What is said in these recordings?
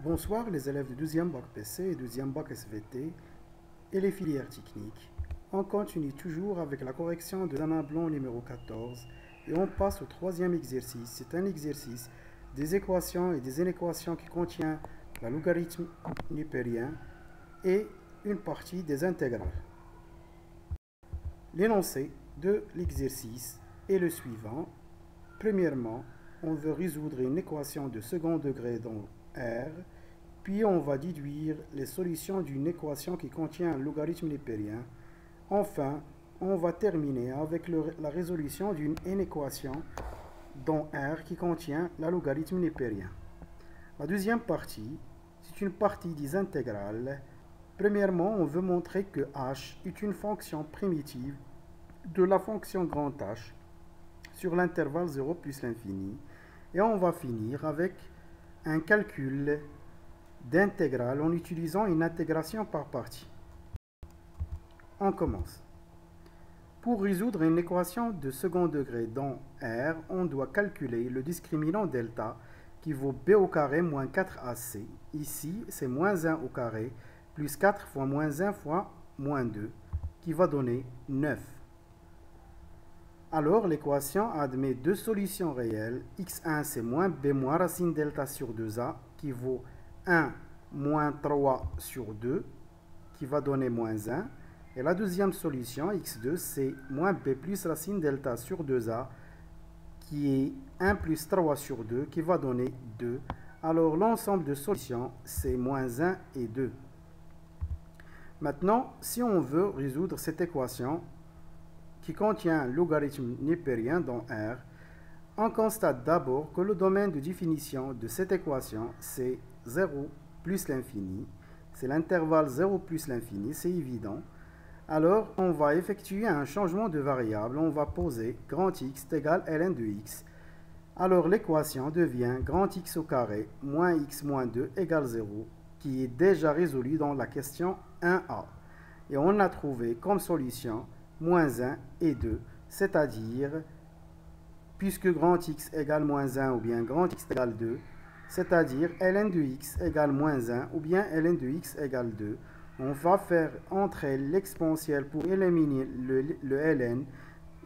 Bonsoir les élèves du 12e bac PC et 12e bac SVT et les filières techniques. On continue toujours avec la correction de l'examen blanc numéro 14 et on passe au troisième exercice. C'est un exercice des équations et des inéquations qui contient la logarithme népérien et une partie des intégrales. L'énoncé de l'exercice est le suivant. Premièrement, on veut résoudre une équation de second degré dans R, puis on va déduire les solutions d'une équation qui contient un logarithme népérien. Enfin, on va terminer avec la résolution d'une inéquation dans R qui contient la logarithme népérien. La deuxième partie, c'est une partie des intégrales. Premièrement, on veut montrer que h est une fonction primitive de la fonction grand H sur l'intervalle 0 plus l'infini. Et on va finir avec un calcul d'intégrale en utilisant une intégration par partie. On commence. Pour résoudre une équation de second degré dans R, on doit calculer le discriminant delta qui vaut b au carré moins 4ac. Ici, c'est moins 1 au carré plus 4 fois moins 1 fois moins 2 qui va donner 9. Alors, l'équation admet deux solutions réelles. x1, c'est moins b moins racine delta sur 2a, qui vaut 1 moins 3 sur 2, qui va donner moins 1. Et la deuxième solution, x2, c'est moins b plus racine delta sur 2a, qui est 1 plus 3 sur 2, qui va donner 2. Alors, l'ensemble de solutions, c'est moins 1 et 2. Maintenant, si on veut résoudre cette équation, qui contient un logarithme népérien dans R, on constate d'abord que le domaine de définition de cette équation, c'est 0 plus l'infini. C'est l'intervalle 0 plus l'infini, c'est évident. Alors, on va effectuer un changement de variable. On va poser grand X égale ln de x. Alors, l'équation devient grand X au carré moins x moins 2 égale 0, qui est déjà résolue dans la question 1a. Et on a trouvé comme solution moins 1 et 2, c'est-à-dire, puisque grand X égale moins 1 ou bien grand X égale 2, c'est-à-dire ln de x égale moins 1 ou bien ln de x égale 2, on va faire entrer l'exponentielle pour éliminer le ln.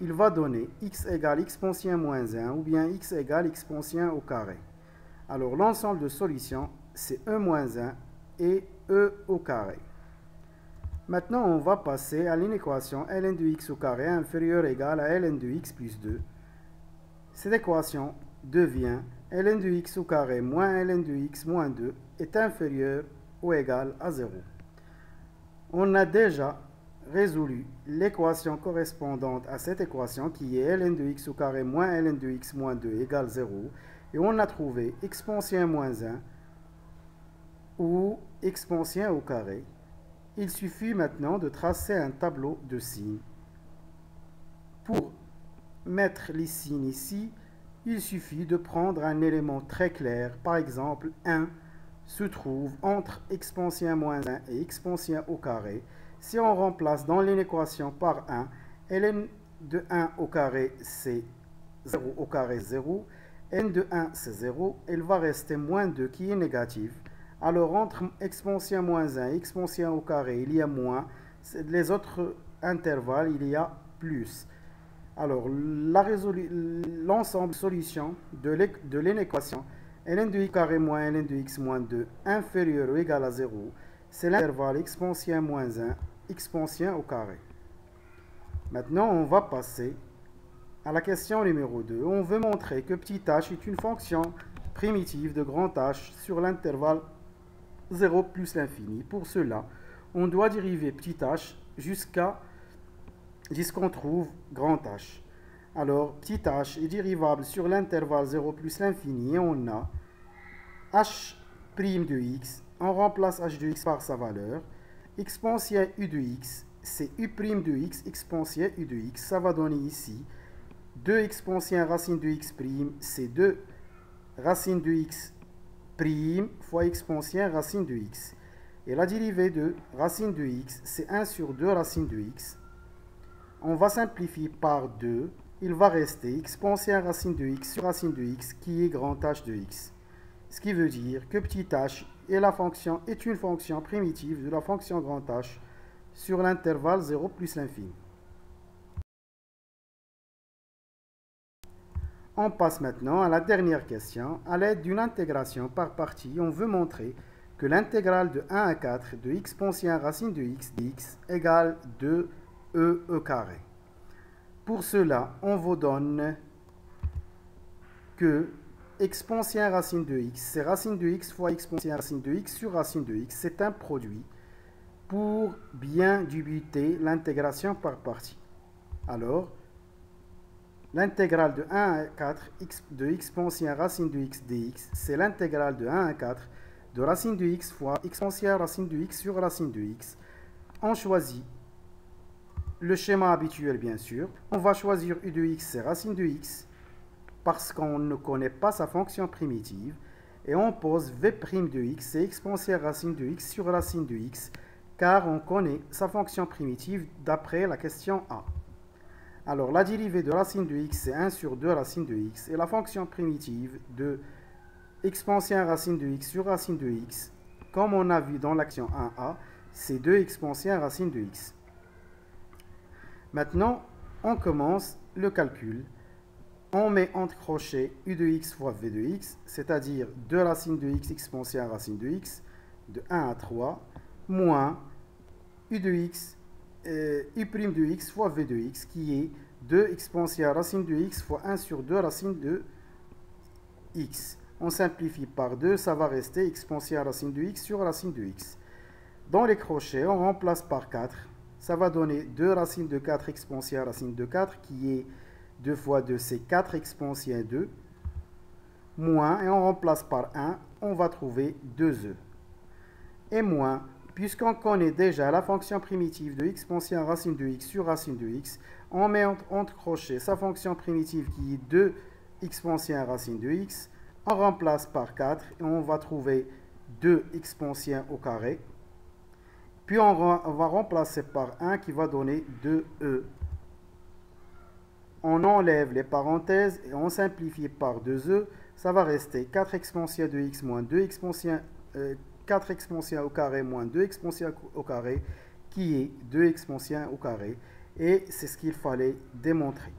Il va donner x égale exponentielle moins 1 ou bien x égale exponentielle au carré. Alors l'ensemble de solutions, c'est e moins 1 et e au carré. Maintenant, on va passer à l'inéquation ln de x au carré inférieur ou égal à ln de x plus 2. Cette équation devient ln de x au carré moins ln de x moins 2 est inférieur ou égal à 0. On a déjà résolu l'équation correspondante à cette équation qui est ln de x au carré moins ln de x moins 2 égale 0. Et on a trouvé exponentielle moins 1 ou exponentielle au carré. Il suffit maintenant de tracer un tableau de signes. Pour mettre les signes ici, il suffit de prendre un élément très clair. Par exemple, 1 se trouve entre exponentielle moins 1 et exponentielle au carré. Si on remplace dans l'inéquation par 1, ln de 1 au carré, c'est 0 au carré 0. N de 1, c'est 0. Il va rester moins 2 qui est négatif. Alors, entre exponentielle moins 1 et exponentielle au carré, il y a moins. Les autres intervalles, il y a plus. Alors, l'ensemble solution de l'inéquation ln de x carré moins ln de x moins 2 inférieur ou égal à 0, c'est l'intervalle exponentielle moins 1, exponentielle au carré. Maintenant, on va passer à la question numéro 2. On veut montrer que petit h est une fonction primitive de grand H sur l'intervalle 0 plus l'infini. Pour cela, on doit dériver petit h jusqu'à qu'on trouve grand H. Alors, petit h est dérivable sur l'intervalle 0 plus l'infini et on a h' de x. On remplace h de x par sa valeur. Exponentielle u de x, c'est u' de x exponentielle u de x. Ça va donner ici 2 exponentielle racine de x', c'est 2 racine de x' fois exponentielle racine de x. Et la dérivée de racine de x, c'est 1 sur 2 racine de x. On va simplifier par 2. Il va rester exponentielle racine de x sur racine de x qui est grand H de x. Ce qui veut dire que petit h est une fonction primitive de la fonction grand H sur l'intervalle 0 plus l'infini. On passe maintenant à la dernière question. À l'aide d'une intégration par partie, on veut montrer que l'intégrale de 1 à 4 de exponentielle racine de x dx égale 2e carré. Pour cela, on vous donne que exponentielle racine de x, c'est racine de x fois exponentielle racine de x sur racine de x, c'est un produit pour bien débuter l'intégration par partie. Alors, l'intégrale de 1 à 4 de exponentielle racine de x dx, c'est l'intégrale de 1 à 4 de racine de x fois exponentielle racine de x sur racine de x. On choisit le schéma habituel, bien sûr. On va choisir u de x, c'est racine de x, parce qu'on ne connaît pas sa fonction primitive. Et on pose v' de x, c'est exponentielle racine de x sur racine de x, car on connaît sa fonction primitive d'après la question A. Alors, la dérivée de racine de x, c'est 1 sur 2 racine de x. Et la fonction primitive de exponentielle racine de x sur racine de x, comme on a vu dans l'action 1a, c'est 2 exponentielle racine de x. Maintenant, on commence le calcul. On met entre crochets u de x fois v de x, c'est-à-dire 2 racines de x exponentielle racine de x, de 1 à 3, moins u de x, u' de x fois v de x, qui est 2 exponentielle racine de x fois 1 sur 2 racine de x. On simplifie par 2, ça va rester exponentielle racine de x sur racine de x. Dans les crochets, on remplace par 4. Ça va donner 2 racines de 4 exponentielle racine de 4, qui est 2 fois 2, c'est 4 exponentielle 2, moins, et on remplace par 1, on va trouver 2e. Et moins, puisqu'on connaît déjà la fonction primitive de exponentielle racine de x sur racine de x, on met entre crochets sa fonction primitive qui est 2 exponentielle racine de x, on remplace par 4 et on va trouver 2 exponentielle au carré. Puis on va remplacer par 1 qui va donner 2e. On enlève les parenthèses et on simplifie par 2e. Ça va rester 4 exponentielle de x moins 2 exponentielle, 4 exponentielle au carré moins 2 exponentielle au carré, qui est 2 exponentielle au carré. Et c'est ce qu'il fallait démontrer.